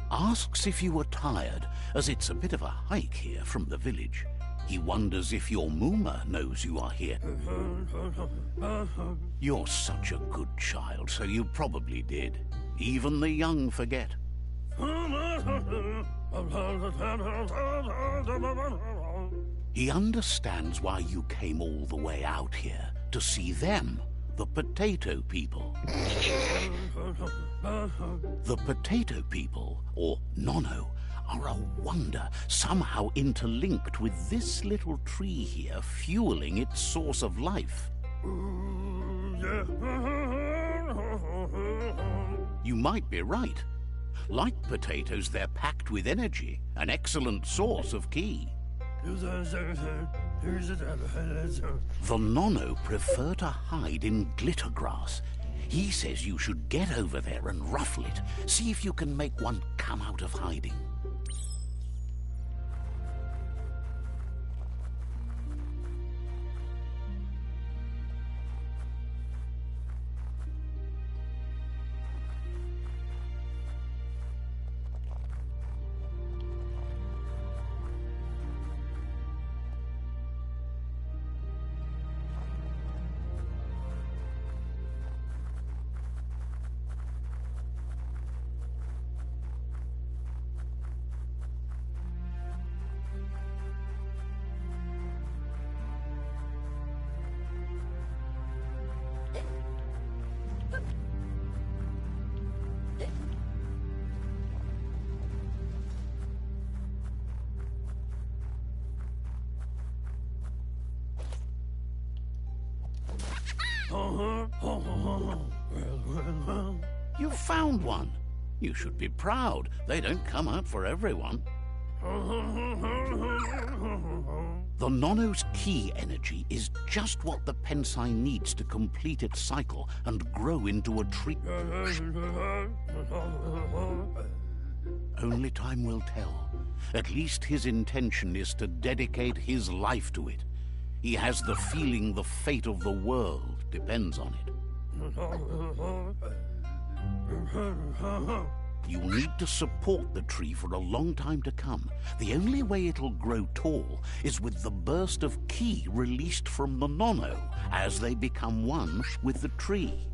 Asks if you were tired, as it's a bit of a hike here from the village. He wonders if your Mooma knows you are here. You're such a good child, so you probably did. Even the young forget. He understands why you came all the way out here, to see them, the potato people. The potato people, or Nono, are a wonder, somehow interlinked with this little tree here, fueling its source of life. You might be right. Like potatoes, they're packed with energy, an excellent source of ki. The Nono prefer to hide in glitter grass. He says you should get over there and ruffle it. See if you can make one come out of hiding. You found one. You should be proud. They don't come out for everyone. The Nono's ki energy is just what the Pensai needs to complete its cycle and grow into a tree. Only time will tell. At least his intention is to dedicate his life to it. He has the feeling the fate of the world depends on it. You'll need to support the tree for a long time to come. The only way it'll grow tall is with the burst of ki released from the Nono as they become one with the tree.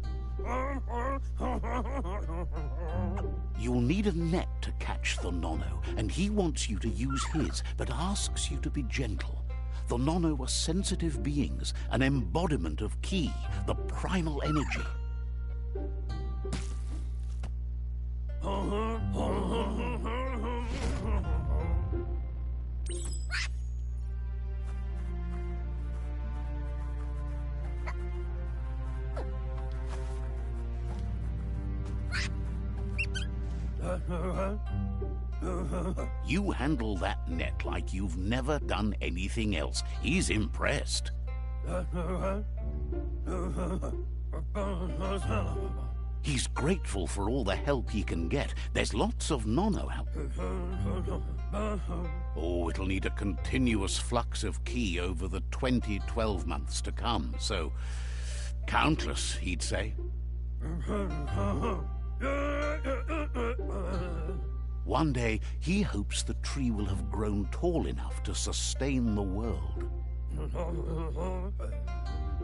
You'll need a net to catch the Nono, and he wants you to use his, but asks you to be gentle. The Nono are sensitive beings, an embodiment of ki, the primal energy. You handle that net like you've never done anything else. He's impressed. He's grateful for all the help he can get. There's lots of Nono out. Oh, it'll need a continuous flux of ki over the 12 months to come, so countless, he'd say. One day, he hopes the tree will have grown tall enough to sustain the world.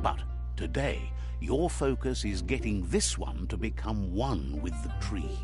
But today, your focus is getting this one to become one with the tree.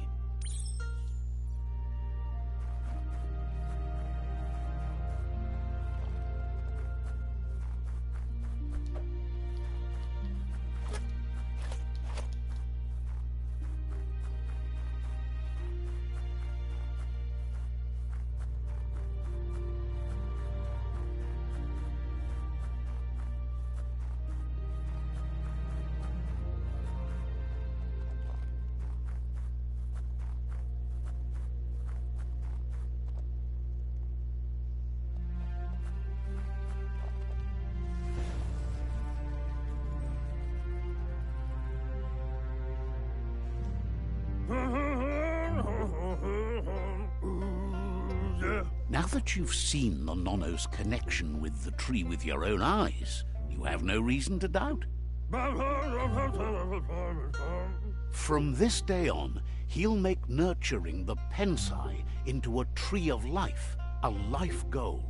Now that you've seen the Nono's connection with the tree with your own eyes, you have no reason to doubt. From this day on, he'll make nurturing the Pensai into a tree of life, a life goal,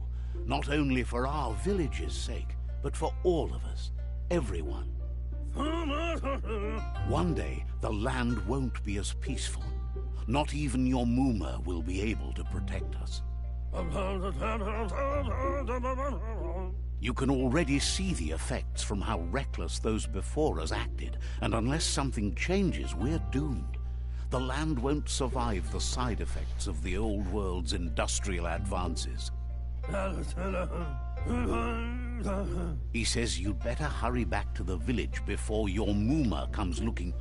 not only for our village's sake, but for all of us, everyone. One day, the land won't be as peaceful. Not even your Muma will be able to protect us. You can already see the effects from how reckless those before us acted, and unless something changes, we're doomed. The land won't survive the side effects of the old world's industrial advances. He says you'd better hurry back to the village before your Muma comes looking.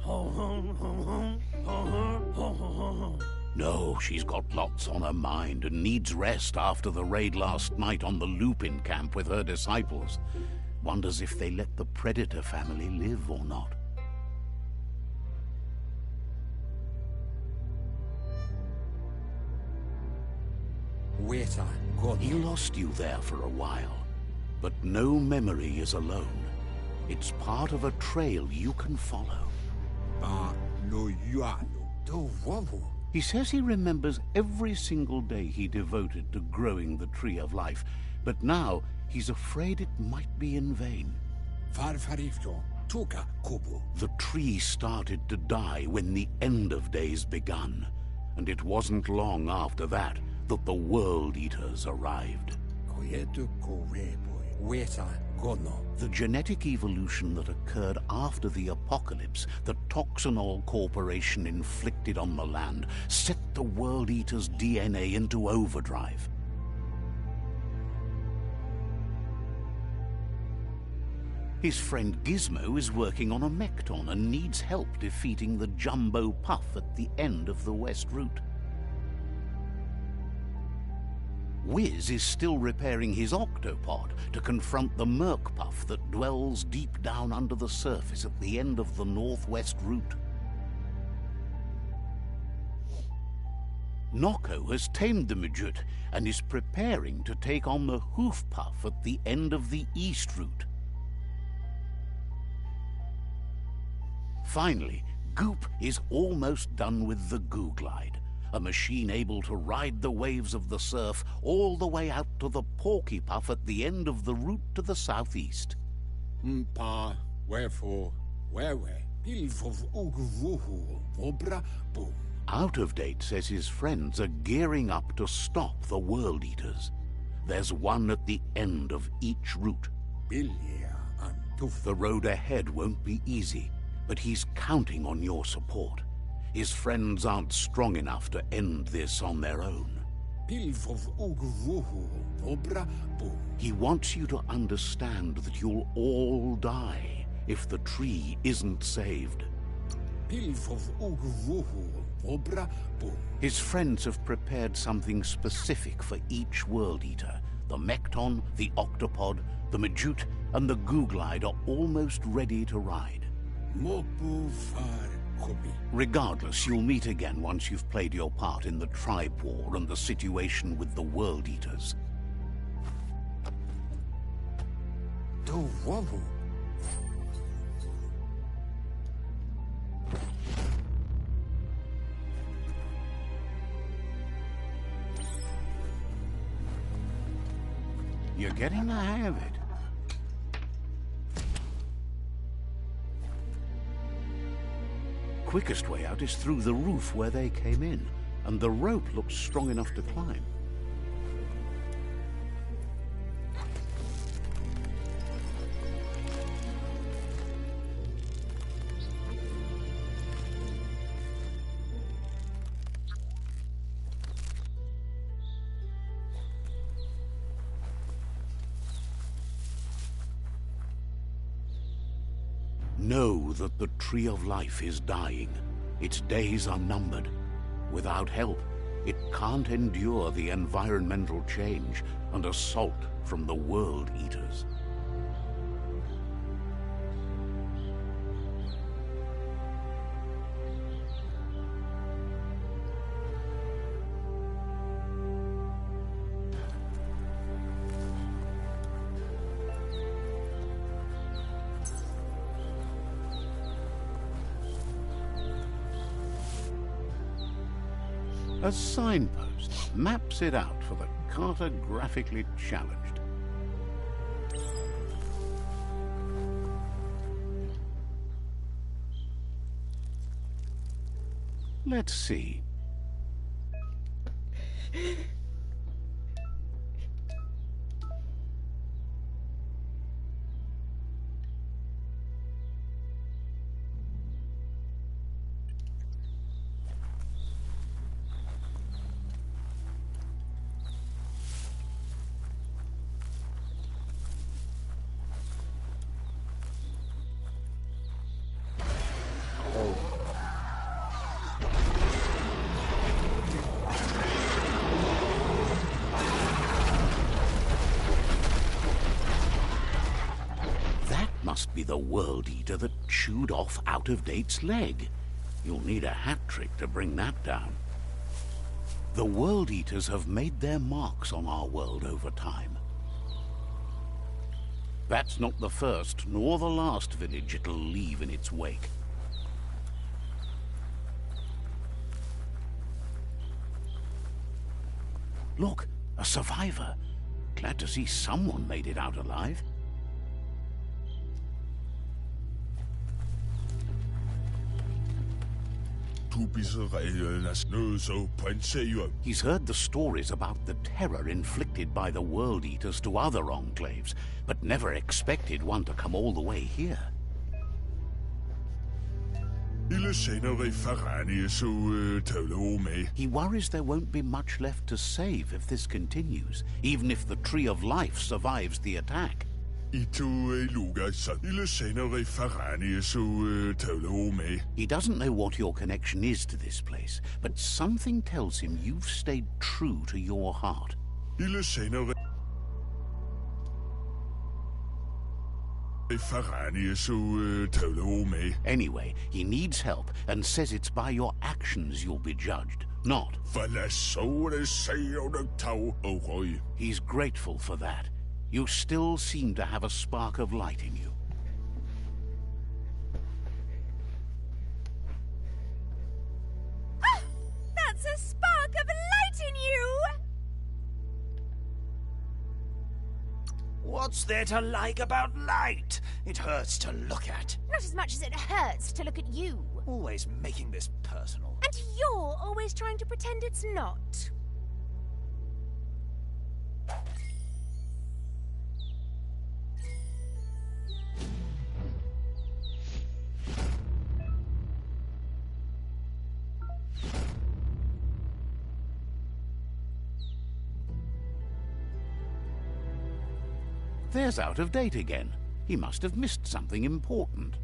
No, she's got lots on her mind and needs rest after the raid last night on the Lupin camp with her disciples. Wonders if they let the Predator family live or not. He lost you there for a while, but no memory is alone. It's part of a trail you can follow. He says he remembers every single day he devoted to growing the Tree of Life, but now he's afraid it might be in vain. The tree started to die when the end of days begun, and it wasn't long after that the World Eaters arrived. The genetic evolution that occurred after the apocalypse that Toxanol Corporation inflicted on the land set the World Eaters' DNA into overdrive. His friend Gizmo is working on a Mekton and needs help defeating the Jumbo Puff at the end of the West Route. Wiz is still repairing his octopod to confront the Merc Puff that dwells deep down under the surface at the end of the Northwest Route. Noko has tamed the Midget and is preparing to take on the Hoof Puff at the end of the East Route. Finally, Goop is almost done with the Goo Glide, a machine able to ride the waves of the surf all the way out to the Porky Puff at the end of the route to the southeast. Out of Date says his friends are gearing up to stop the World Eaters. There's one at the end of each route. The road ahead won't be easy, but he's counting on your support. His friends aren't strong enough to end this on their own. He wants you to understand that you'll all die if the tree isn't saved. His friends have prepared something specific for each World Eater. The Mekton, the Octopod, the Majute, and the Goo Glide are almost ready to ride. Regardless, you'll meet again once you've played your part in the tribe war and the situation with the World Eaters. You're getting the hang of it. Quickest way out is through the roof where they came in, and the rope looks strong enough to climb. Know that the Tree of Life is dying. Its days are numbered. Without help, it can't endure the environmental change and assault from the World Eaters. A signpost maps it out for the cartographically challenged. Let's see. Must be the World Eater that chewed off Out-of-Date's leg. You'll need a hat trick to bring that down. The World Eaters have made their marks on our world over time. That's not the first nor the last village it'll leave in its wake. Look, a survivor. Glad to see someone made it out alive. He's heard the stories about the terror inflicted by the World Eaters to other enclaves, but never expected one to come all the way here. He worries there won't be much left to save if this continues, even if the Tree of Life survives the attack. He doesn't know what your connection is to this place, but something tells him you've stayed true to your heart. Anyway, he needs help and says it's by your actions you'll be judged, not. He's grateful for that. You still seem to have a spark of light in you. Ah! That's a spark of light in you! What's there to like about light? It hurts to look at. Not as much as it hurts to look at you. Always making this personal. And you're always trying to pretend it's not. There's Out-of-Date again. He must have missed something important.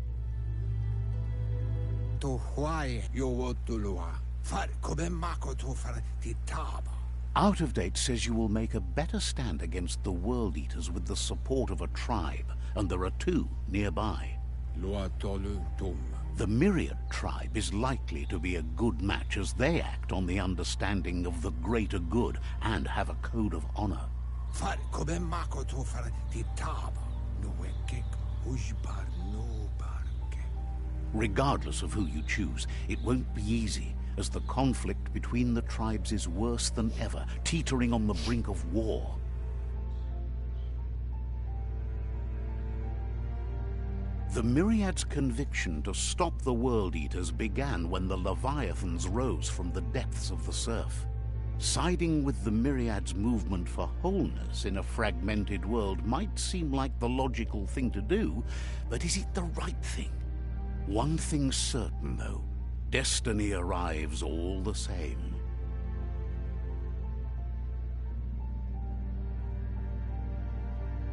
Out-of-Date says you will make a better stand against the World Eaters with the support of a tribe, and there are two nearby. The Myriad tribe is likely to be a good match as they act on the understanding of the greater good and have a code of honor. Regardless of who you choose, it won't be easy, as the conflict between the tribes is worse than ever, teetering on the brink of war. The Myriad's conviction to stop the World Eaters began when the Leviathans rose from the depths of the surf. Siding with the Myriad's movement for wholeness in a fragmented world might seem like the logical thing to do, but is it the right thing? One thing's certain, though. Destiny arrives all the same.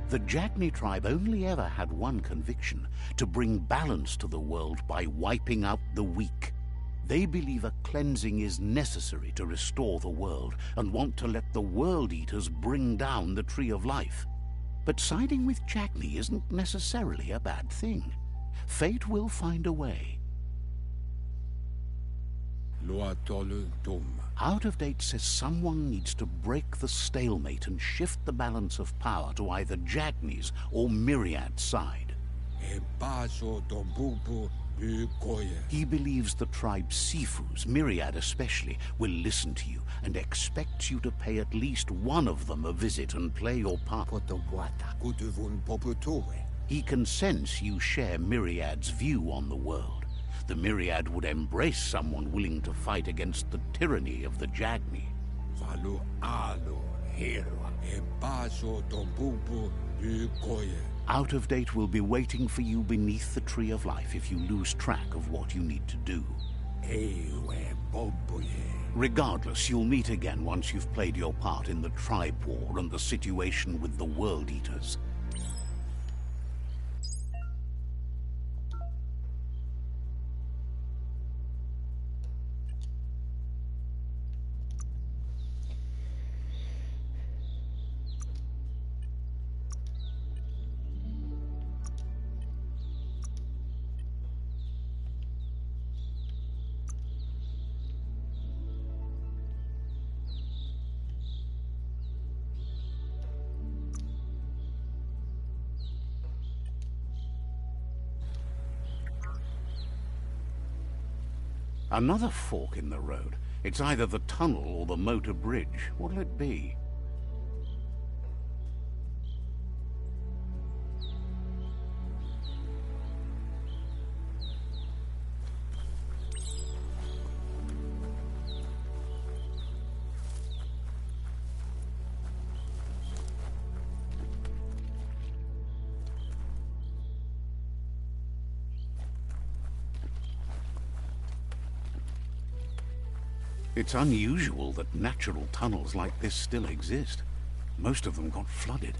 The Jagni tribe only ever had one conviction: to bring balance to the world by wiping out the weak. They believe a cleansing is necessary to restore the world, and want to let the World Eaters bring down the Tree of Life. But siding with Jagni isn't necessarily a bad thing. Fate will find a way. Out-of-Date says someone needs to break the stalemate and shift the balance of power to either Jagni's or Myriad's side. He believes the tribe's Sifus, Myriad especially, will listen to you and expects you to pay at least one of them a visit and play your part. He can sense you share Myriad's view on the world. The Myriad would embrace someone willing to fight against the tyranny of the Jagni. Out of Date will be waiting for you beneath the Tree of Life if you lose track of what you need to do. Regardless, you'll meet again once you've played your part in the tribe war and the situation with the World Eaters. Another fork in the road. It's either the tunnel or the motor bridge. What'll it be? It's unusual that natural tunnels like this still exist. Most of them got flooded.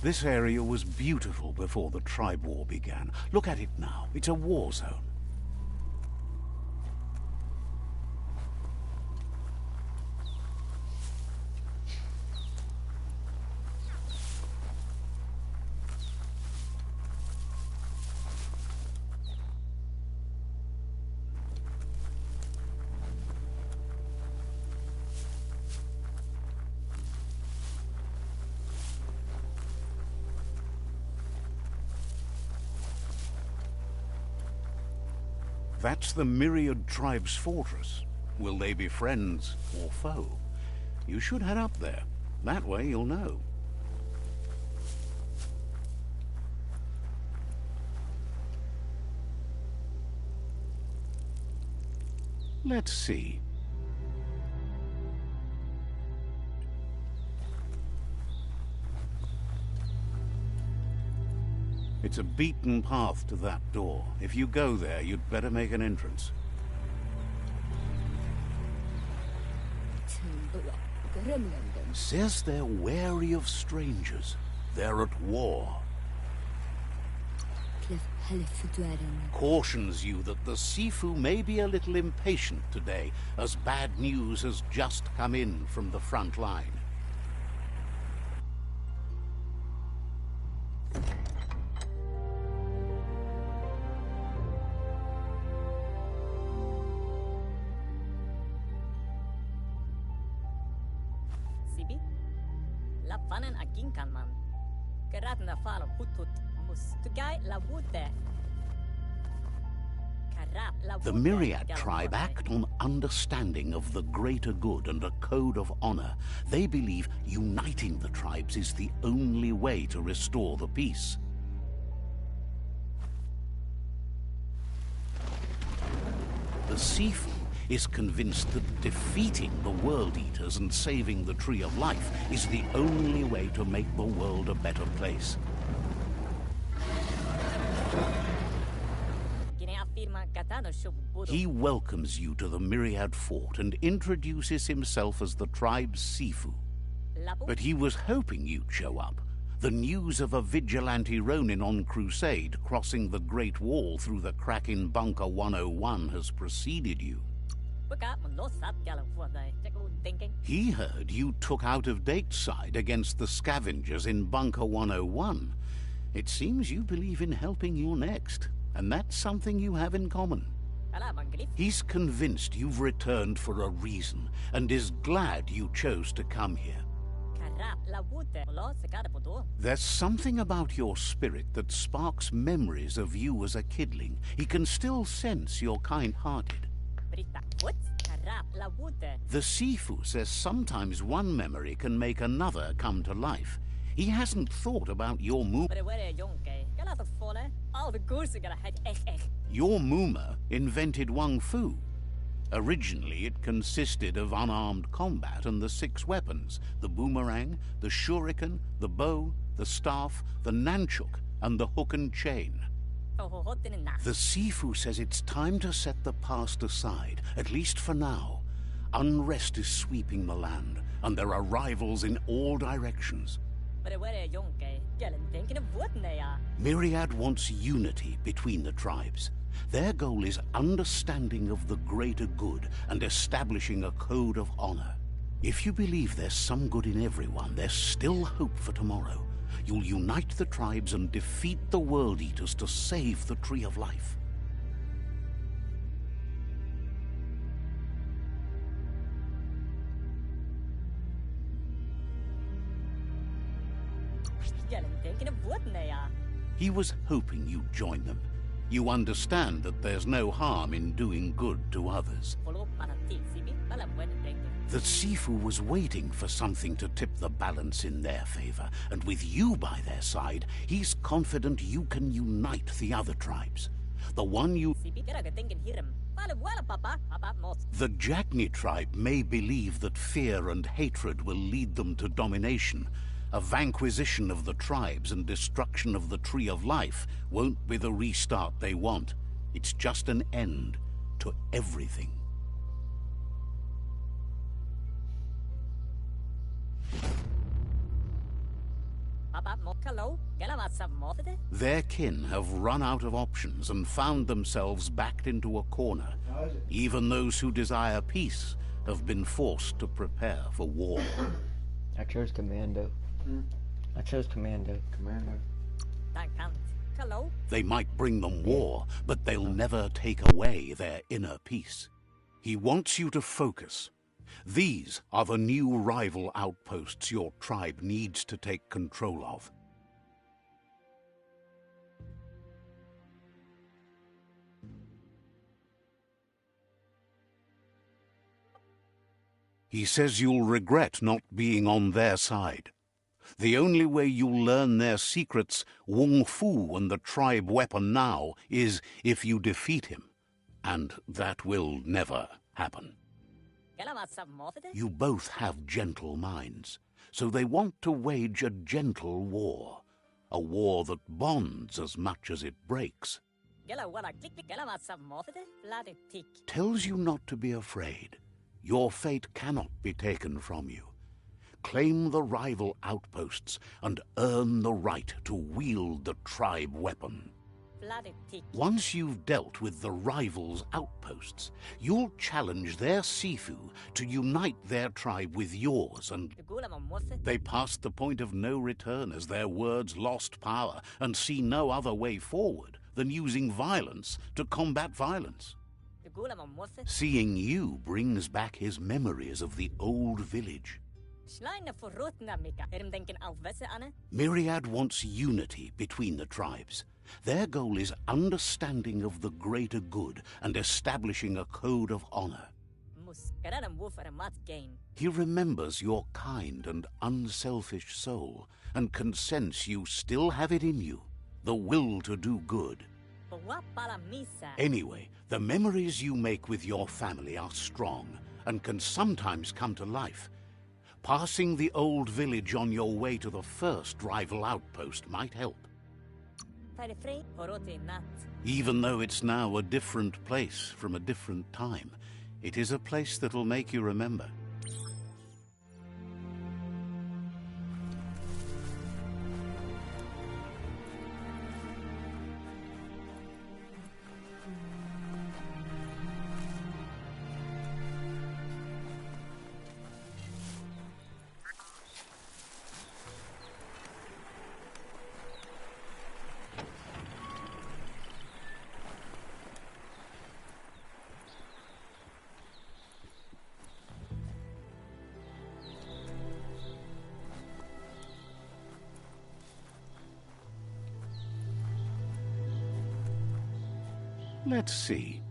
This area was beautiful before the tribe war began. Look at it now. It's a war zone. That's the Myriad tribe's fortress. Will they be friends or foe? You should head up there. That way you'll know. Let's see. It's a beaten path to that door. If you go there, you'd better make an entrance. Says they're wary of strangers. They're at war. Cautions you that the Sifu may be a little impatient today, as bad news has just come in from the front line. The Myriad tribe act on understanding of the greater good and a code of honor. They believe uniting the tribes is the only way to restore the peace. The Sifu is convinced that defeating the World Eaters and saving the Tree of Life is the only way to make the world a better place. He welcomes you to the Myriad Fort and introduces himself as the tribe's Sifu. But he was hoping you'd show up. The news of a vigilante Ronin on crusade crossing the Great Wall through the crack in Bunker 101 has preceded you. He heard you took out-of-date side against the scavengers in Bunker 101. It seems you believe in helping your next, and that's something you have in common. He's convinced you've returned for a reason, and is glad you chose to come here. There's something about your spirit that sparks memories of you as a kidling. He can still sense you're kind-hearted. The Sifu says sometimes one memory can make another come to life. He hasn't thought about your Your Muma invented Wung Fu. Originally, it consisted of unarmed combat and the 6 weapons: the boomerang, the shuriken, the bow, the staff, the nunchuk, and the hook and chain. The Sifu says it's time to set the past aside, at least for now. Unrest is sweeping the land, and there are rivals in all directions. Myriad wants unity between the tribes. Their goal is understanding of the greater good and establishing a code of honor. If you believe there's some good in everyone, there's still hope for tomorrow. You'll unite the tribes and defeat the World Eaters to save the Tree of Life. He was hoping you'd join them. You understand that there's no harm in doing good to others. The Sifu was waiting for something to tip the balance in their favor, and with you by their side, he's confident you can unite the other tribes. The Jagni tribe may believe that fear and hatred will lead them to domination. A vanquisition of the tribes and destruction of the Tree of Life won't be the restart they want. It's just an end to everything. Their kin have run out of options and found themselves backed into a corner. Even those who desire peace have been forced to prepare for war. I chose Commando. I chose Commando. They might bring them war, but they'll never take away their inner peace. He wants you to focus. These are the new rival outposts your tribe needs to take control of. He says you'll regret not being on their side. The only way you'll learn their secrets, Wung Fu and the tribe weapon now, is if you defeat him. And that will never happen. You both have gentle minds, so they want to wage a gentle war. A war that bonds as much as it breaks. Tells you not to be afraid. Your fate cannot be taken from you. Claim the rival outposts and earn the right to wield the tribe weapon. Once you've dealt with the rivals' outposts, you'll challenge their Sifu to unite their tribe with yours, and they passed the point of no return as their words lost power and see no other way forward than using violence to combat violence. Seeing you brings back his memories of the old village. Myriad wants unity between the tribes. Their goal is understanding of the greater good and establishing a code of honor. He remembers your kind and unselfish soul and can sense you still have it in you, the will to do good. Anyway, the memories you make with your family are strong and can sometimes come to life. Passing the old village on your way to the first rival outpost might help. Even though it's now a different place from a different time, it is a place that'll make you remember. Let's see.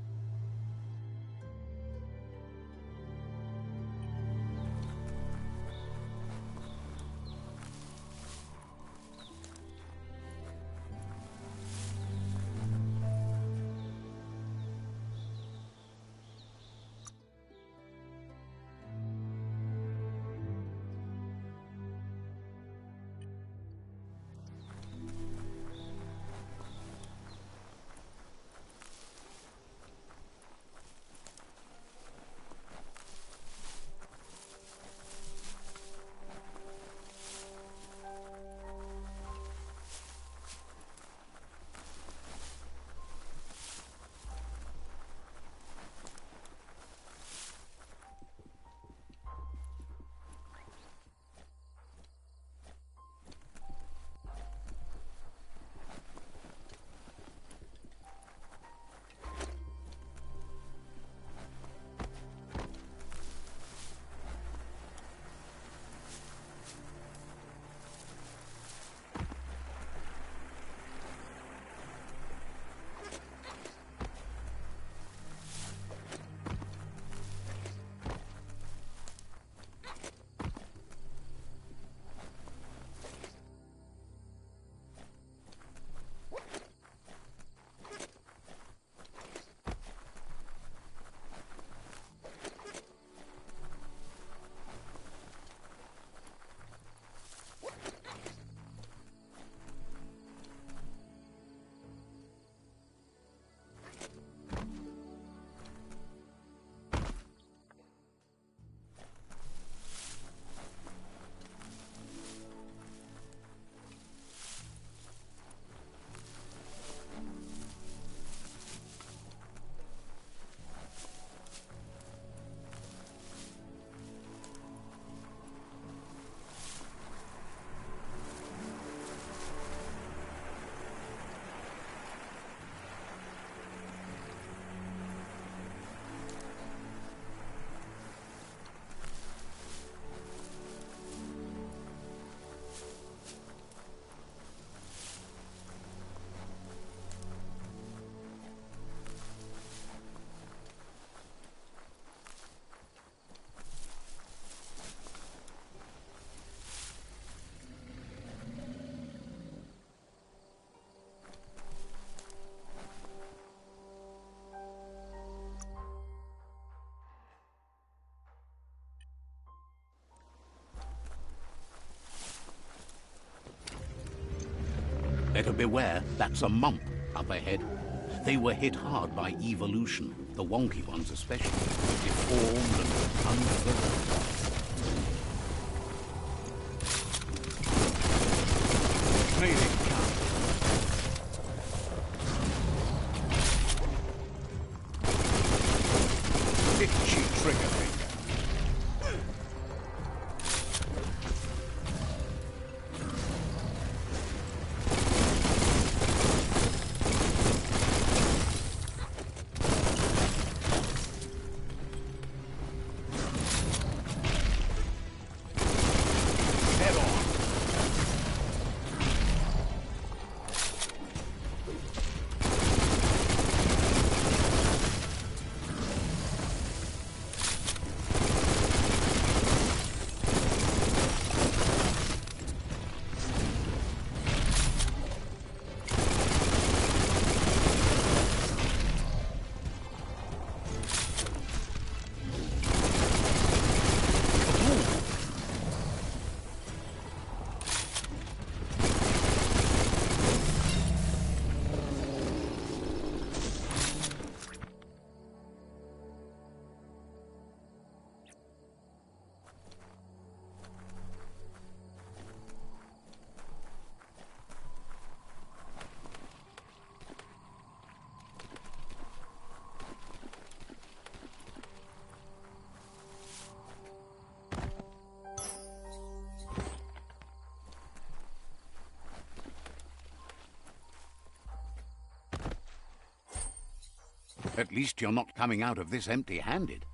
Better beware, that's a mump up ahead. They were hit hard by evolution, the wonky ones especially, deformed and unfurled. Training camp. Itchy trigger finger. At least you're not coming out of this empty-handed.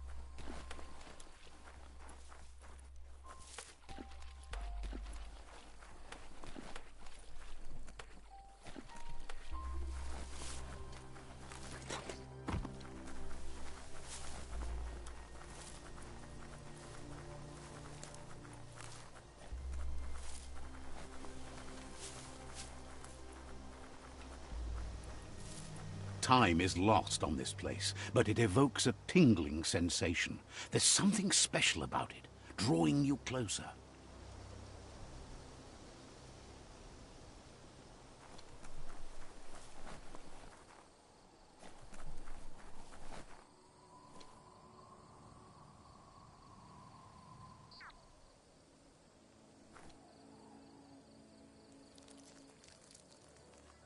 Time is lost on this place, but it evokes a tingling sensation. There's something special about it, drawing you closer.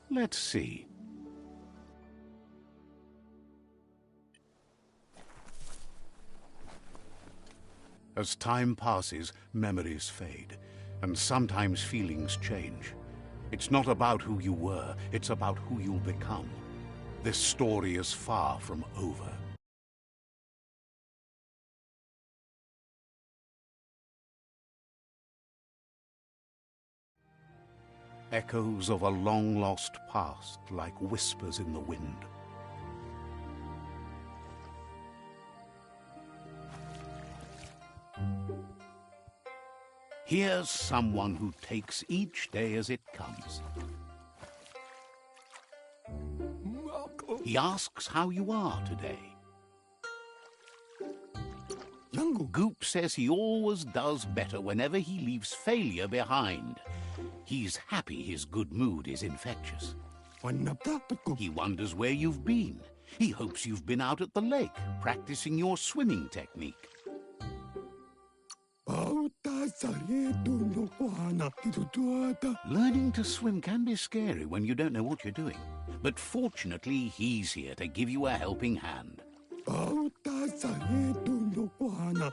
Let's see. As time passes, memories fade, and sometimes feelings change. It's not about who you were, it's about who you'll become. This story is far from over. Echoes of a long-lost past, like whispers in the wind. Here's someone who takes each day as it comes. He asks how you are today. Goop says he always does better whenever he leaves failure behind. He's happy his good mood is infectious. He wonders where you've been. He hopes you've been out at the lake, practicing your swimming technique. Learning to swim can be scary when you don't know what you're doing. But fortunately, he's here to give you a helping hand.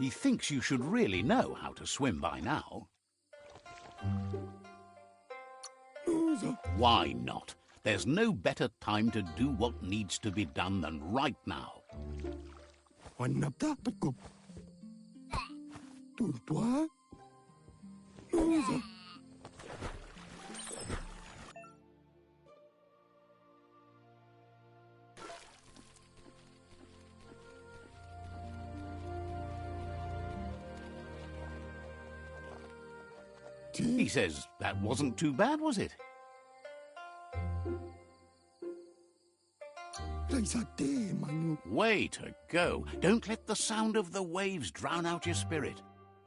He thinks you should really know how to swim by now. Why not? There's no better time to do what needs to be done than right now. He says that wasn't too bad, was it? Way to go. Don't let the sound of the waves drown out your spirit.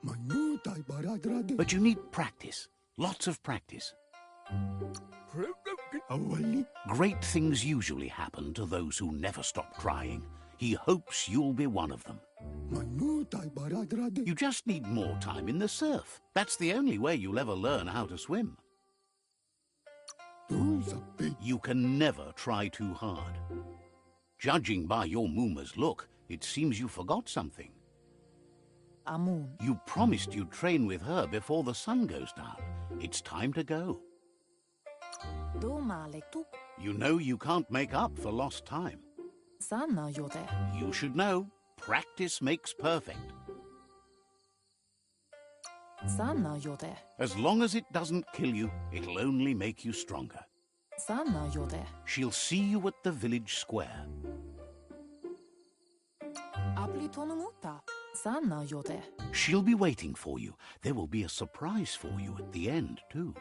But you need practice. Lots of practice. Great things usually happen to those who never stop trying. He hopes you'll be one of them. You just need more time in the surf. That's the only way you'll ever learn how to swim. You can never try too hard. Judging by your Mooma's look, it seems you forgot something. Amun. You promised you'd train with her before the sun goes down. It's time to go. You know you can't make up for lost time. You should know, practice makes perfect. As long as it doesn't kill you, it'll only make you stronger. She'll see you at the village square. She'll be waiting for you. There will be a surprise for you at the end, too.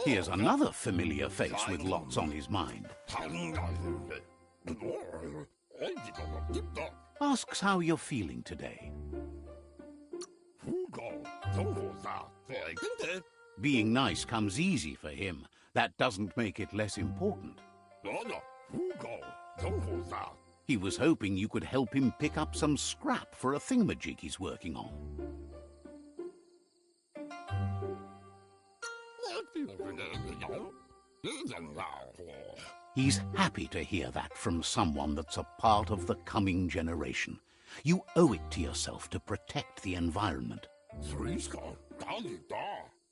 Here's another familiar face with lots on his mind. Asks how you're feeling today. Being nice comes easy for him. That doesn't make it less important. He was hoping you could help him pick up some scrap for a thingamajig he's working on. He's happy to hear that from someone that's a part of the coming generation. You owe it to yourself to protect the environment.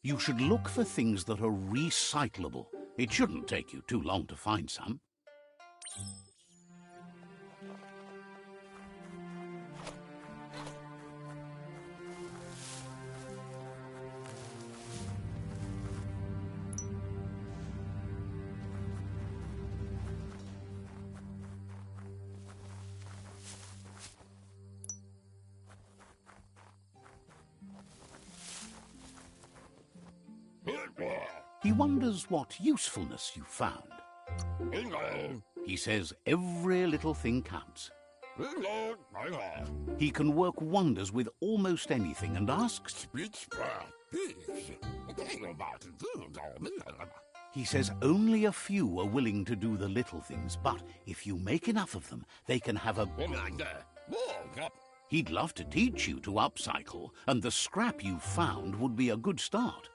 You should look for things that are recyclable. It shouldn't take you too long to find some. He wonders what usefulness you found. He says every little thing counts. He can work wonders with almost anything and asks... He says only a few are willing to do the little things, but if you make enough of them, they can have a... He'd love to teach you to upcycle, and the scrap you found would be a good start.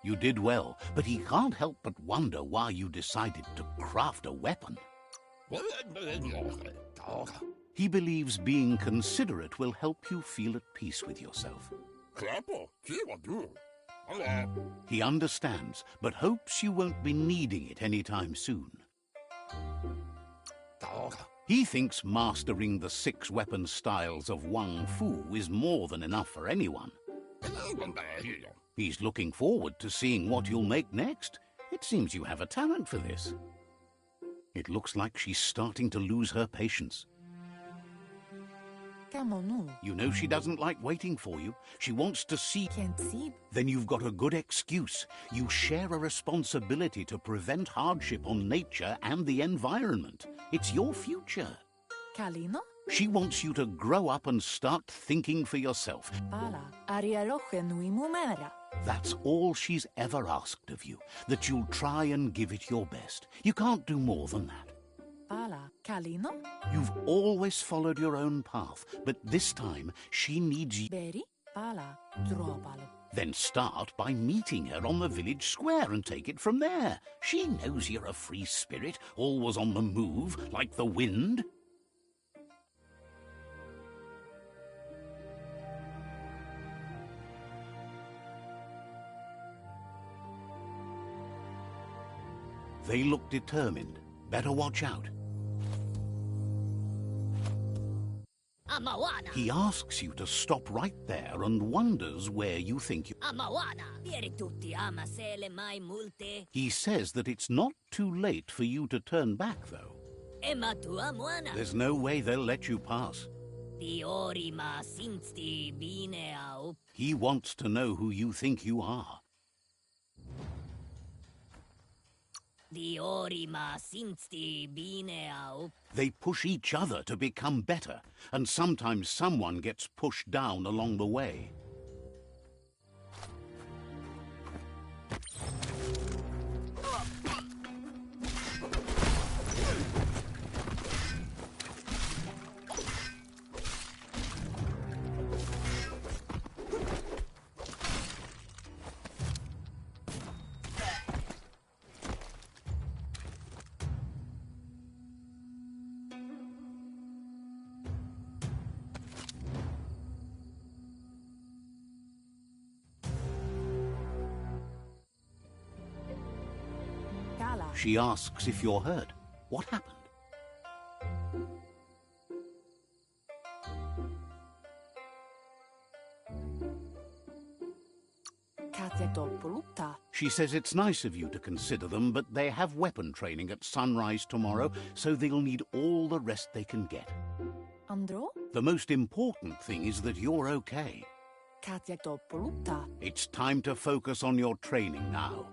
You did well, but he can't help but wonder why you decided to craft a weapon. He believes being considerate will help you feel at peace with yourself. He understands, but hopes you won't be needing it anytime soon. He thinks mastering the 6 weapon styles of Wang Fu is more than enough for anyone. He's looking forward to seeing what you'll make next. It seems you have a talent for this. It looks like she's starting to lose her patience. You know she doesn't like waiting for you. She wants to see... Then you've got a good excuse. You share a responsibility to prevent hardship on nature and the environment. It's your future. Kalino? She wants you to grow up and start thinking for yourself. That's all she's ever asked of you, that you'll try and give it your best. You can't do more than that. Pala, Kalino? You've always followed your own path, but this time she needs you. Beri, Pala, Dropalo. Then start by meeting her on the village square and take it from there. She knows you're a free spirit, always on the move, like the wind. They look determined. Better watch out. Amawana. He asks you to stop right there and wonders where you think you... Amawana. Vieri tutti amasele mai multe. He says that it's not too late for you to turn back, though. Ema tu amuana. There's no way they'll let you pass. Di ori ma sinsti bine au. He wants to know who you think you are. Di ori ma sinsti bine au. They push each other to become better, and sometimes someone gets pushed down along the way. Kala. She asks if you're hurt. What happened? Katetopulutta. She says it's nice of you to consider them, but they have weapon training at sunrise tomorrow, so they'll need all the rest they can get. Andro? The most important thing is that you're okay. Katetopulutta. It's time to focus on your training now.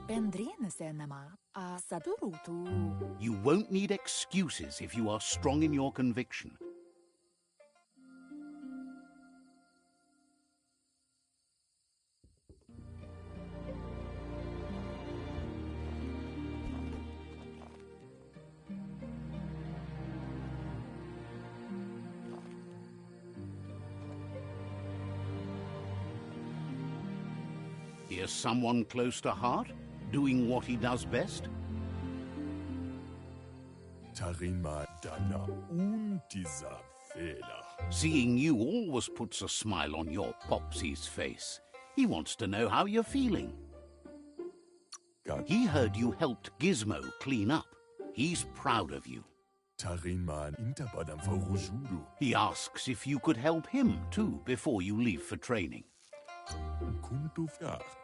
Pendrienesenema. A sadurutu. You won't need excuses if you are strong in your conviction. Here's someone close to heart, doing what he does best. Tarima Dana und dieser Fehler. Seeing you always puts a smile on your Popsy's face. He wants to know how you're feeling. He heard you helped Gizmo clean up. He's proud of you. Tarima Interbadam Farujudu. He asks if you could help him too before you leave for training.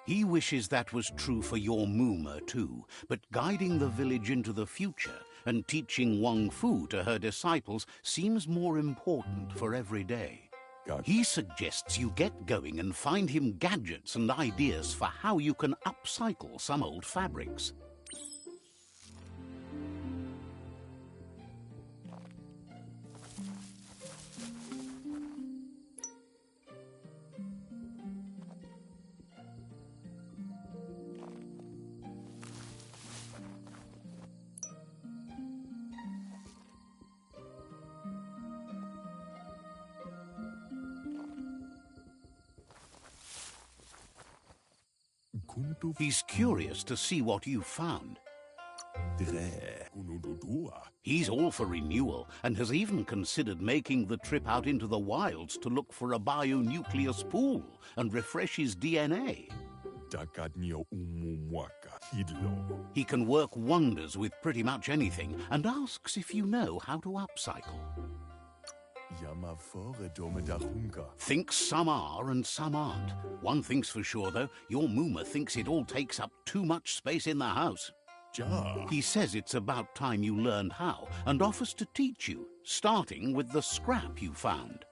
He wishes that was true for your Moomer too, but guiding the village into the future and teaching Wang Fu to her disciples seems more important for every day. He suggests you get going and find him gadgets and ideas for how you can upcycle some old fabrics. He's curious to see what you've found. He's all for renewal and has even considered making the trip out into the wilds to look for a bionucleus pool and refresh his DNA. He can work wonders with pretty much anything and asks if you know how to upcycle. Thinks some are and some aren't. One thing's for sure, though, your Moomer thinks it all takes up too much space in the house. He says it's about time you learned how and offers to teach you, starting with the scrap you found.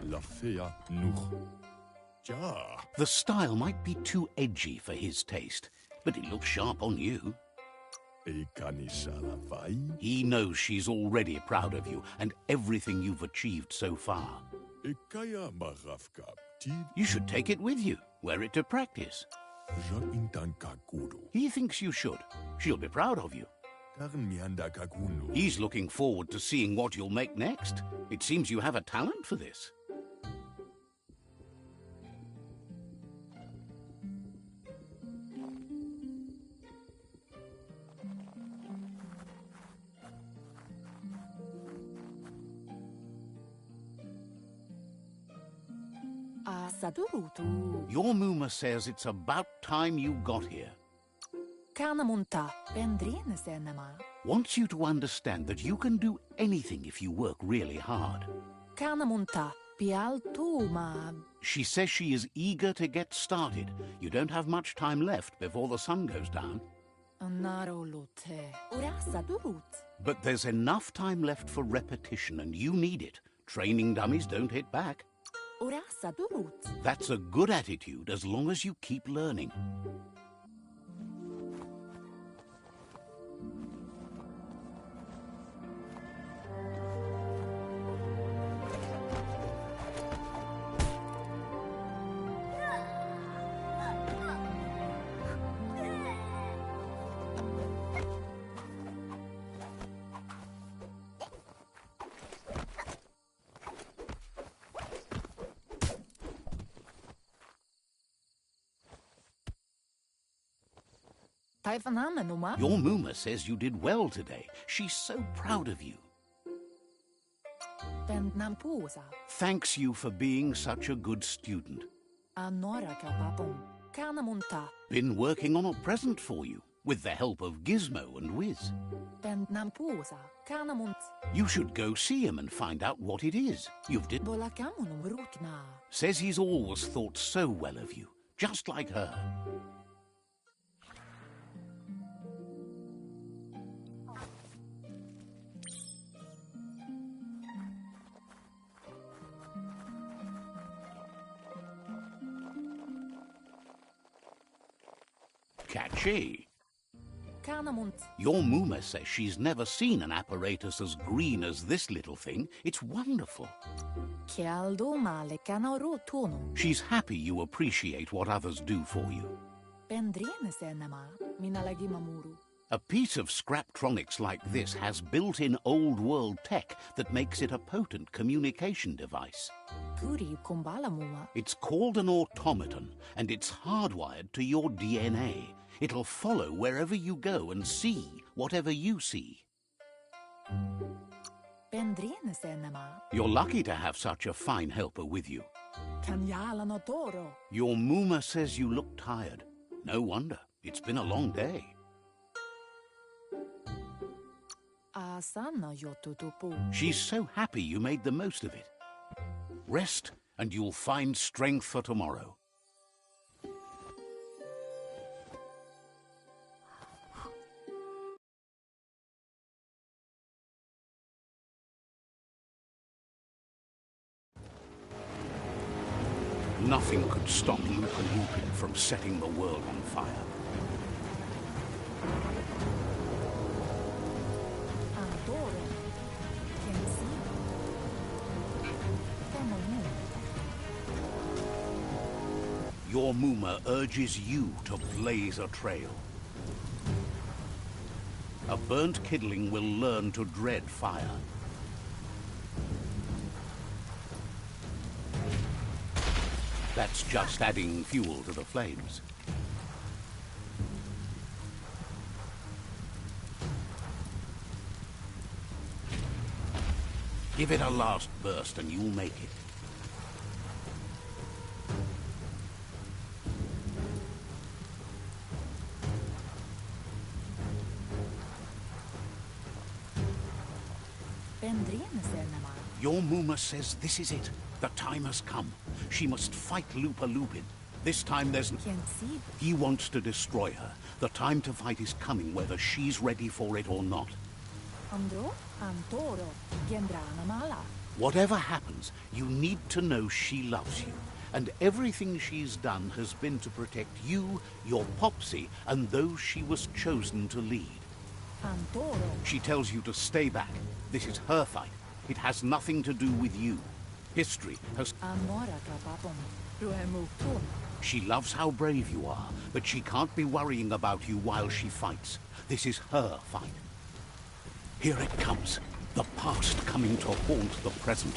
La fea nuch. Ja. The style might be too edgy for his taste, but it looks sharp on you. He knows she's already proud of you and everything you've achieved so far. You should take it with you, wear it to practice. He thinks you should. She'll be proud of you. He's looking forward to seeing what you'll make next. It seems you have a talent for this. Your Muma says it's about time you got here. Wants you to understand that you can do anything if you work really hard. She says she is eager to get started. You don't have much time left before the sun goes down. But there's enough time left for repetition, and you need it. Training dummies don't hit back. That's a good attitude as long as you keep learning. Your Muma says you did well today. She's so proud of you. Thanks you for being such a good student. Been working on a present for you, with the help of Gizmo and Wiz. You should go see him and find out what it is. Says he's always thought so well of you, just like her. Catchy. Your Muma says she's never seen an apparatus as green as this little thing. It's wonderful. She's happy you appreciate what others do for you. A piece of Scraptronics like this has built-in old-world tech that makes it a potent communication device. It's called an automaton, and it's hardwired to your DNA. It'll follow wherever you go and see whatever you see. You're lucky to have such a fine helper with you. Your Muma says you look tired. No wonder. It's been a long day. She's so happy you made the most of it. Rest, and you'll find strength for tomorrow. Nothing could stop ULTRA-Lupin from setting the world on fire. Your Muma urges you to blaze a trail. A burnt kidling will learn to dread fire. That's just adding fuel to the flames. Give it a last burst and you'll make it. Your Muma says this is it. The time has come. She must fight ULTRA-Lupin. This time there's... He wants to destroy her. The time to fight is coming, whether she's ready for it or not. Andro, Antoro, Gendrana Mala. Whatever happens, you need to know she loves you. And everything she's done has been to protect you, your Popsy, and those she was chosen to lead. Antoro. She tells you to stay back. This is her fight. It has nothing to do with you. History has... Amora Kapapom. Ruemuktum. She loves how brave you are, but she can't be worrying about you while she fights. This is her fight. Here it comes. The past coming to haunt the present.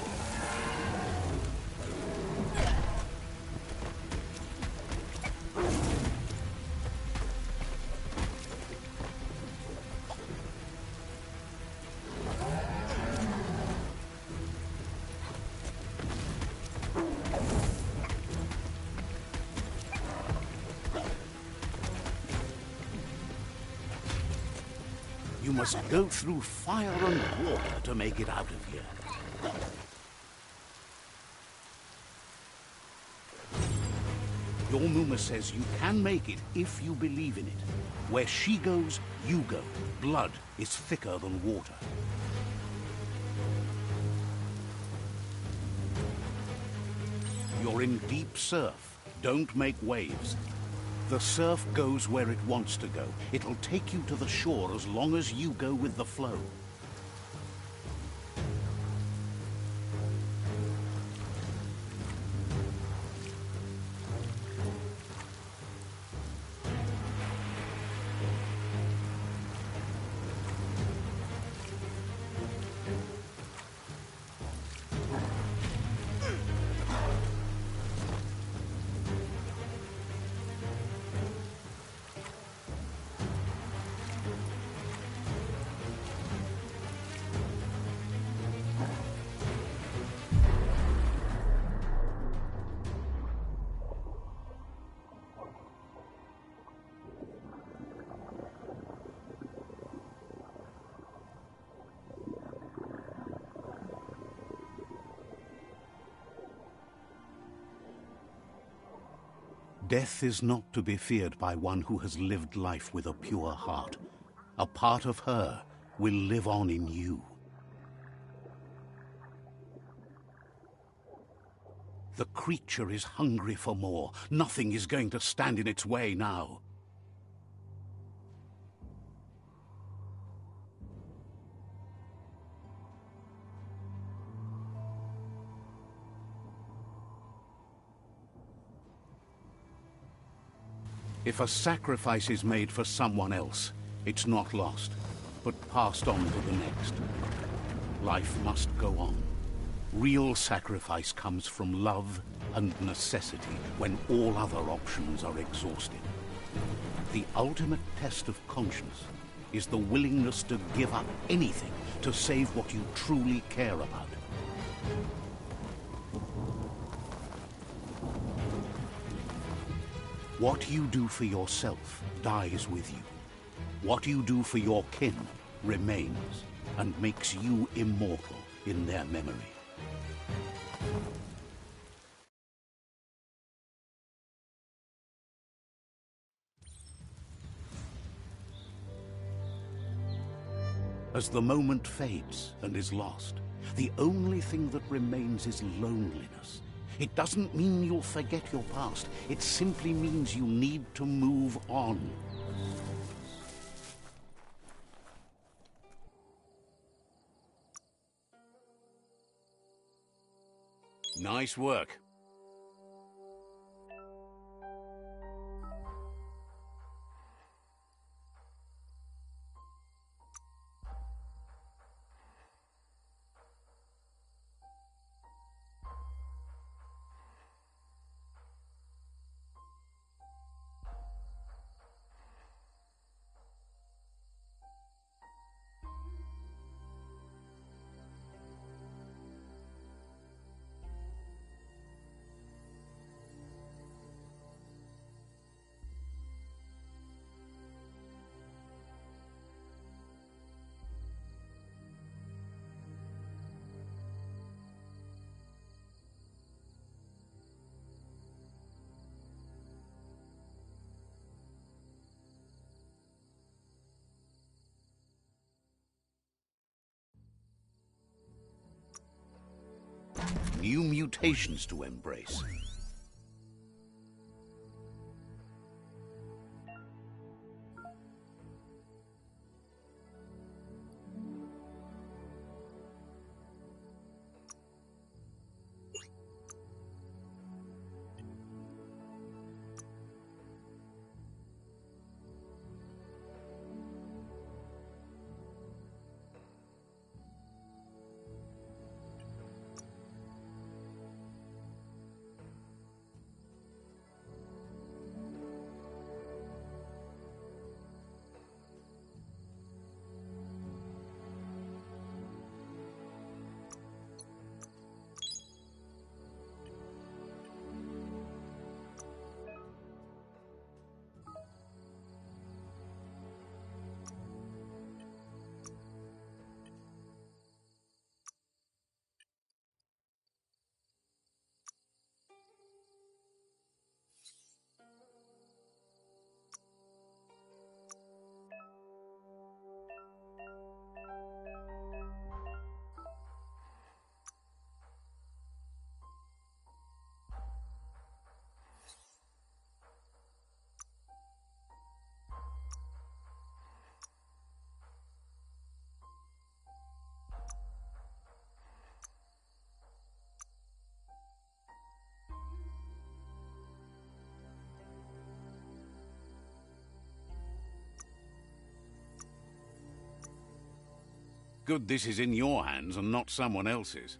You must go through fire and water to make it out of here. Your Muma says you can make it if you believe in it. Where she goes, you go. Blood is thicker than water. You're in deep surf. Don't make waves. The surf goes where it wants to go. It'll take you to the shore as long as you go with the flow. Death is not to be feared by one who has lived life with a pure heart. A part of her will live on in you. The creature is hungry for more. Nothing is going to stand in its way now. If a sacrifice is made for someone else, it's not lost, but passed on to the next. Life must go on. Real sacrifice comes from love and necessity when all other options are exhausted. The ultimate test of conscience is the willingness to give up anything to save what you truly care about. What you do for yourself dies with you. What you do for your kin remains and makes you immortal in their memory. As the moment fades and is lost, the only thing that remains is loneliness. It doesn't mean you'll forget your past. It simply means you need to move on. Nice work. mutations to embrace. Good this is in your hands and not someone else's.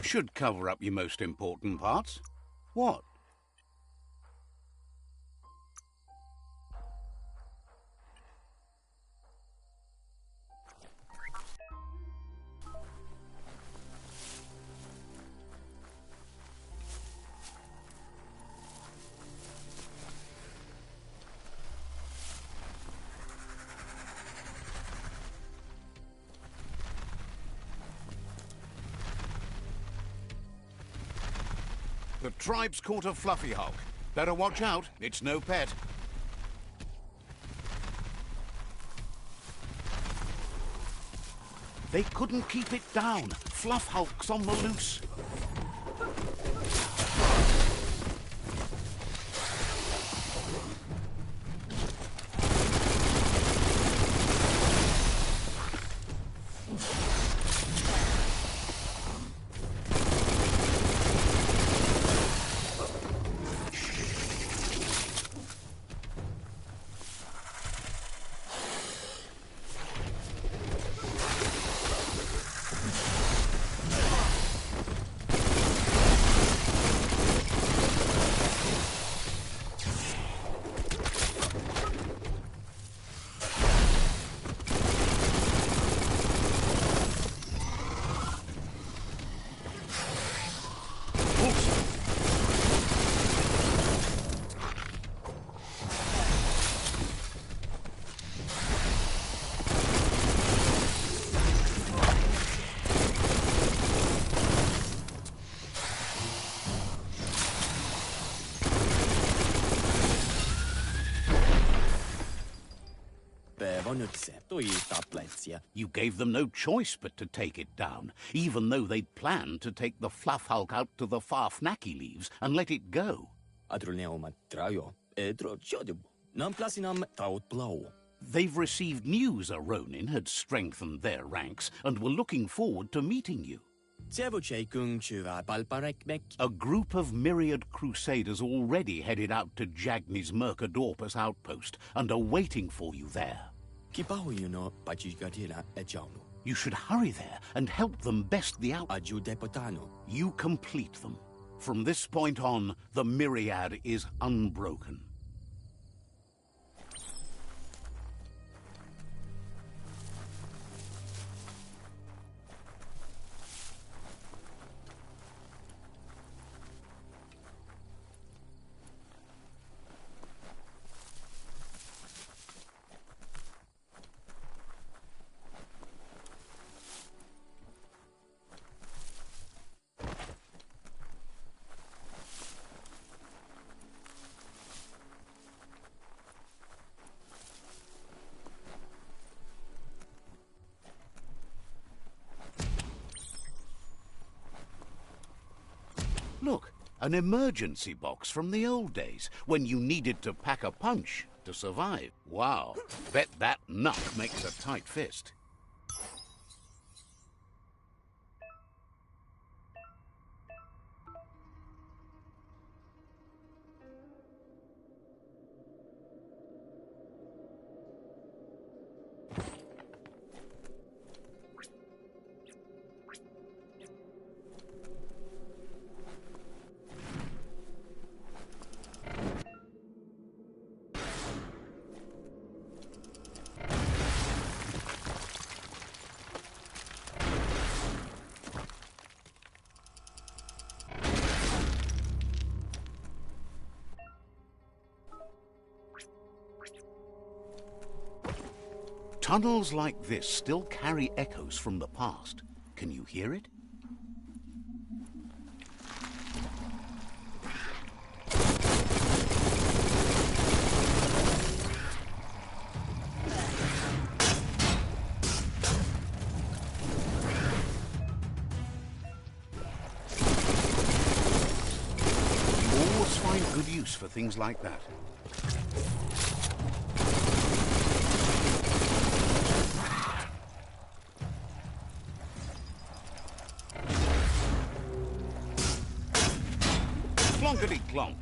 Should cover up your most important parts. What? The tribe's caught a fluffy hulk. Better watch out, it's no pet. They couldn't keep it down. Fluff hulk's on the loose. You gave them no choice but to take it down, even though they'd planned to take the Fluff Hulk out to the far Fnacky Leaves and let it go. They've received news a Ronin had strengthened their ranks and were looking forward to meeting you. A group of myriad crusaders already headed out to Jagni's Mercadorpus outpost and are waiting for you there. You should hurry there and help them best the outpost. You complete them. From this point on, the myriad is unbroken. An emergency box from the old days, when you needed to pack a punch to survive. Wow, bet that nut makes a tight fist. Tunnels like this still carry echoes from the past. Can you hear it? You always find good use for things like that. Clonkety-clonk.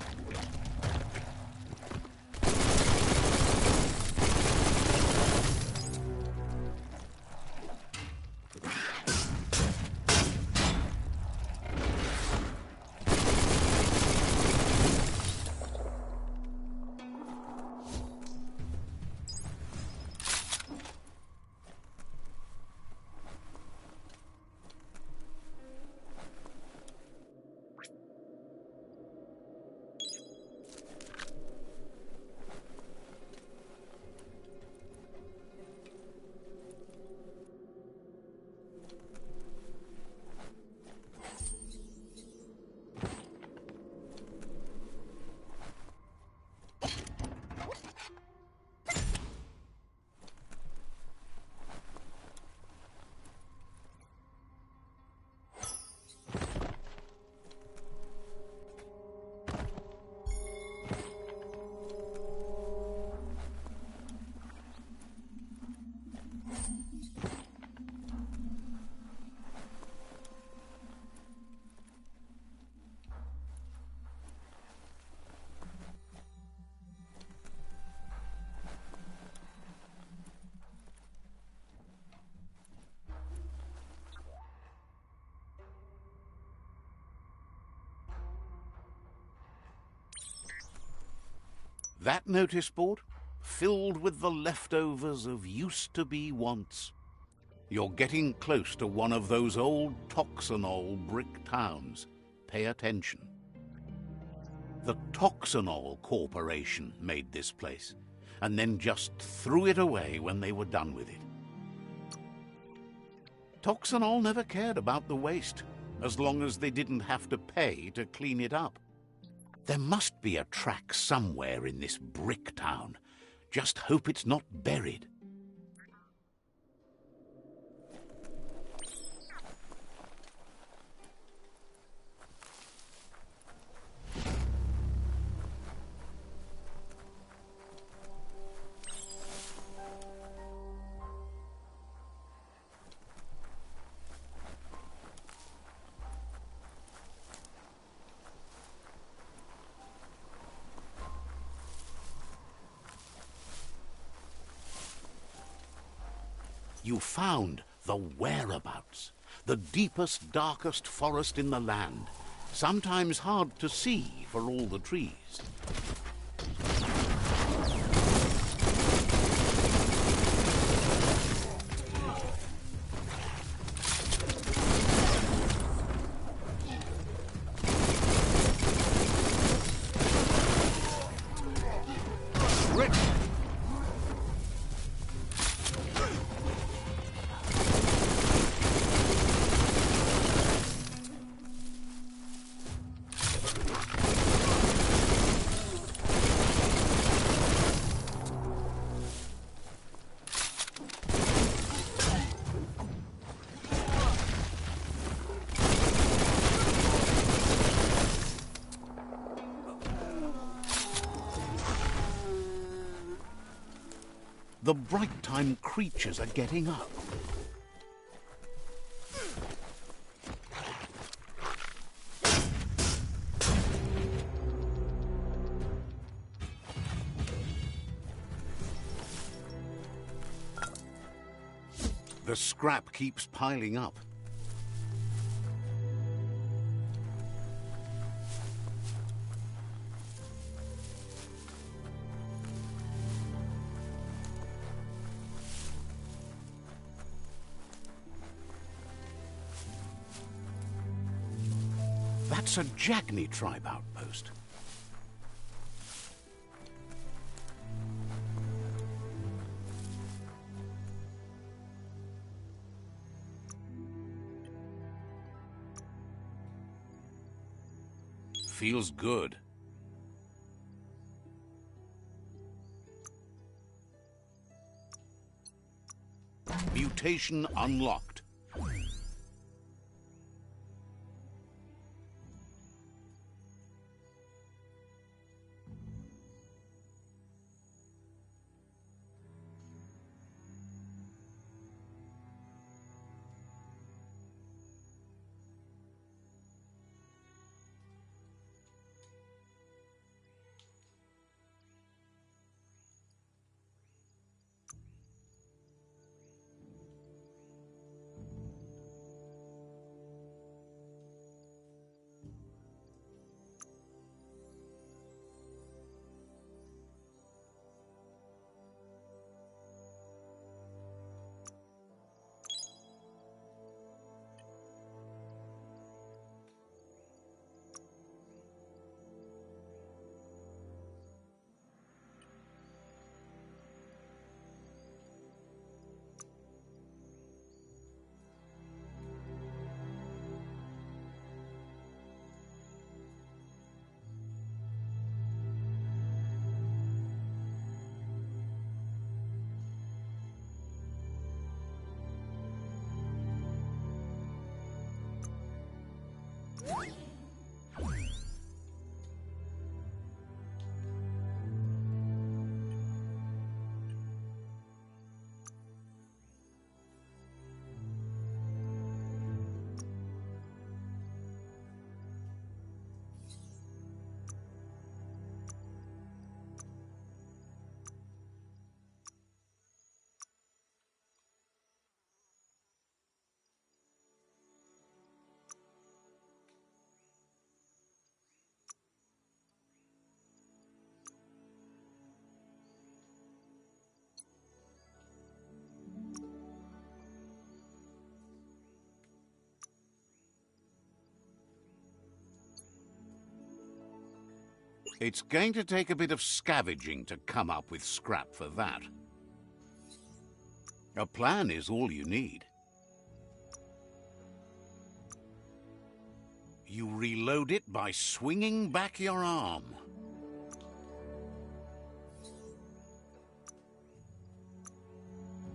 That notice board, filled with the leftovers of used-to-be wants. You're getting close to one of those old Toxanol brick towns. Pay attention. The Toxanol Corporation made this place, and then just threw it away when they were done with it. Toxanol never cared about the waste, as long as they didn't have to pay to clean it up. There must be a track somewhere in this brick town. Just hope it's not buried. You found the whereabouts, the deepest, darkest forest in the land, sometimes hard to see for all the trees. The bright time creatures are getting up. The scrap keeps piling up. That's a Jagni tribe outpost. Feels good. Mutation unlocked. It's going to take a bit of scavenging to come up with scrap for that. A plan is all you need. You reload it by swinging back your arm.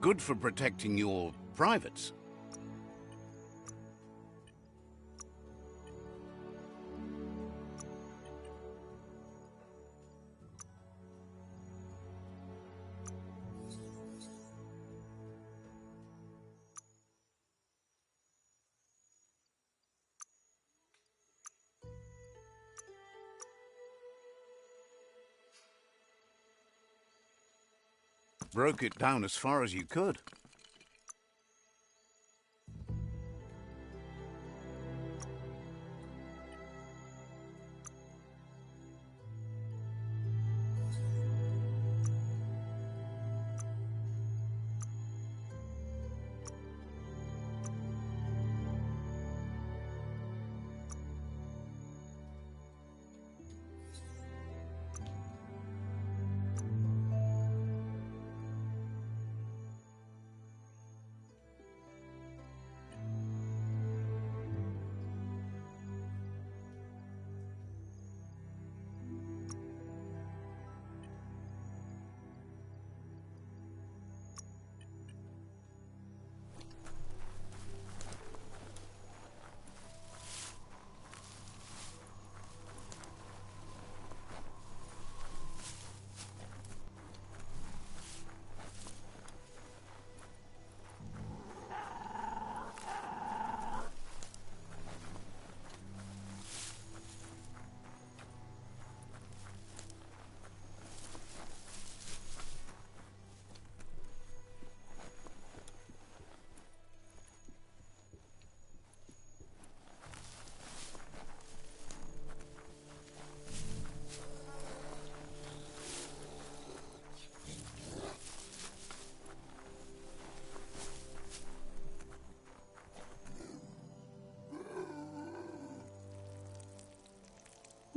Good for protecting your privates. Broke it down as far as you could.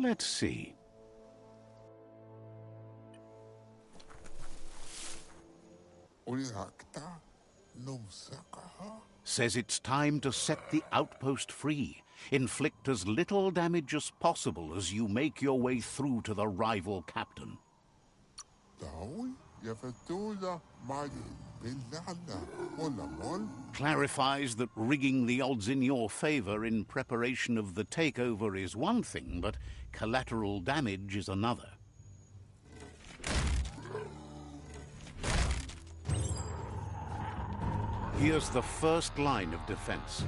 Let's see. Says it's time to set the outpost free. Inflict as little damage as possible as you make your way through to the rival captain. Clarifies that rigging the odds in your favor in preparation of the takeover is one thing, but collateral damage is another. Here's the first line of defense.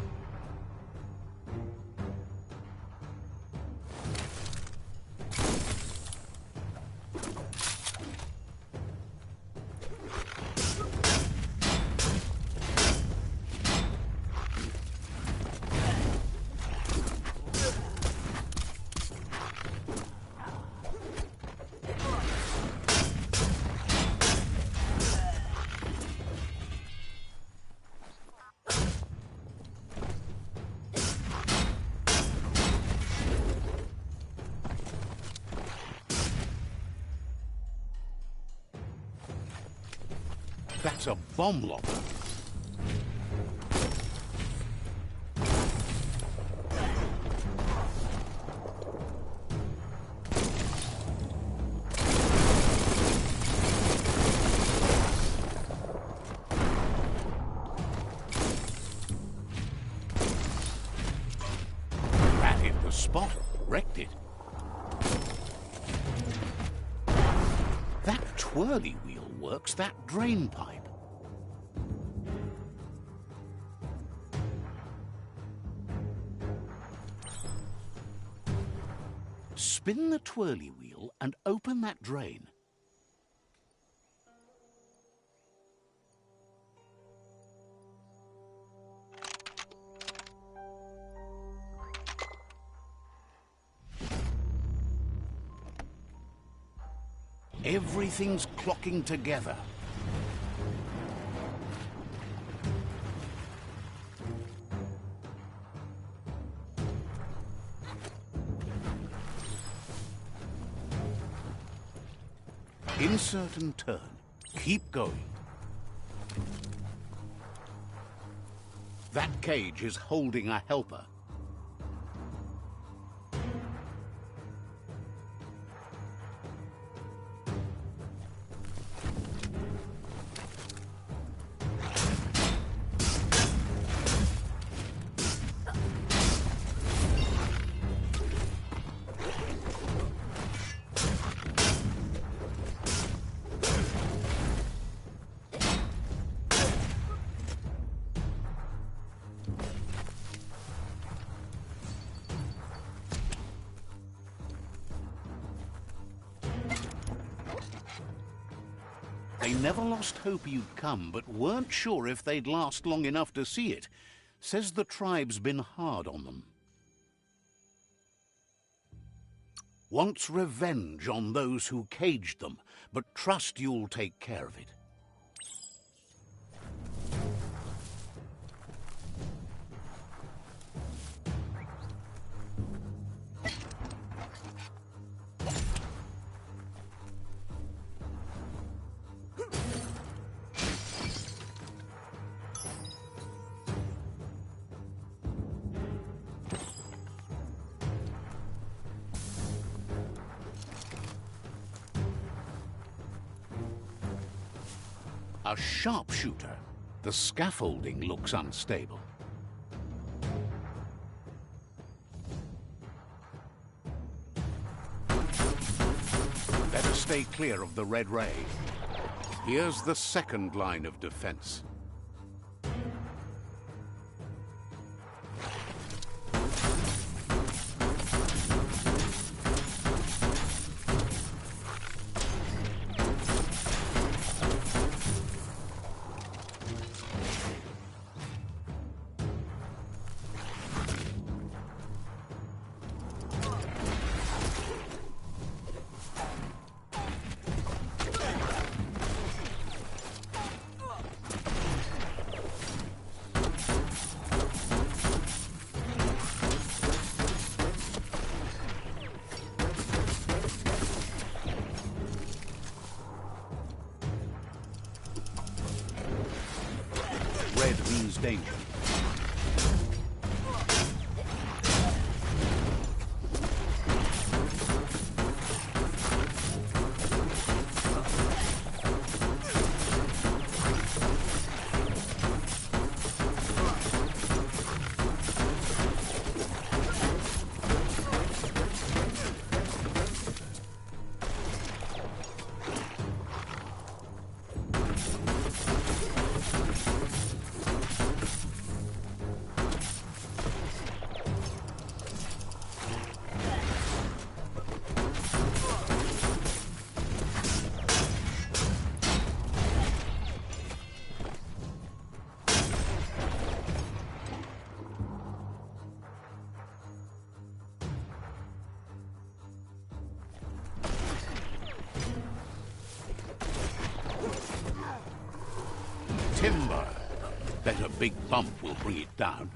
That's a bomb locker. That hit the spot, wrecked it. That twirly wheel works that drain pipe. Spin the twirly wheel and open that drain. Everything's clocking together. Insert and turn. Keep going. That cage is holding a helper. They never lost hope you'd come, but weren't sure if they'd last long enough to see it. Says the tribe's been hard on them. Wants revenge on those who caged them, but trust you'll take care of it. A sharpshooter. The scaffolding looks unstable. Better stay clear of the red ray. Here's the second line of defense. red means danger. Timber. Bet a big bump will bring it down.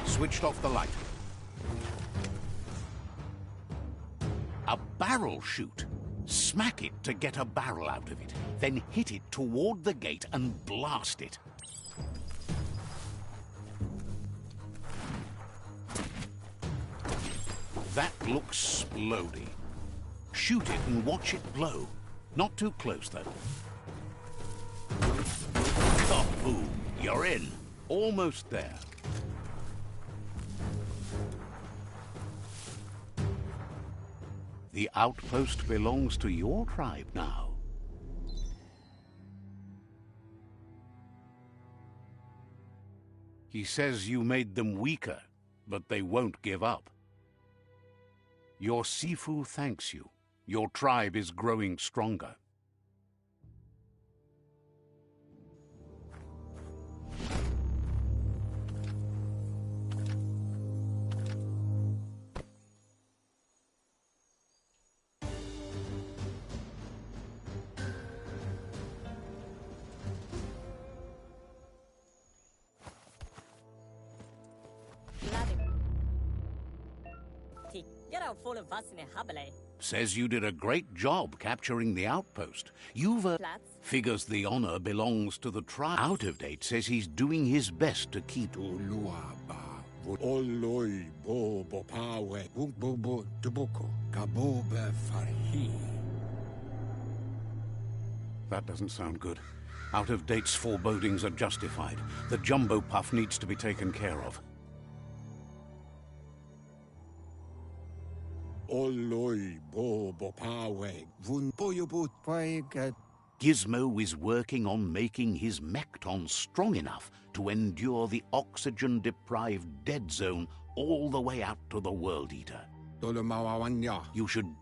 Switched off the light. A barrel shoot. Smack it to get a barrel out of it. Then hit it toward the gate and blast it. That looks splody. Shoot it and watch it blow. Not too close, though. Kaboom! You're in. Almost there. The outpost belongs to your tribe now. He says you made them weaker, but they won't give up. Your Sifu thanks you. Your tribe is growing stronger. Says you did a great job capturing the outpost. You've figures the honor belongs to the tribe. Out of Date says he's doing his best to keep. That doesn't sound good. Out of Date's forebodings are justified. The jumbo puff needs to be taken care of. Gizmo is working on making his Mekton strong enough to endure the oxygen-deprived dead zone all the way out to the World Eater. You should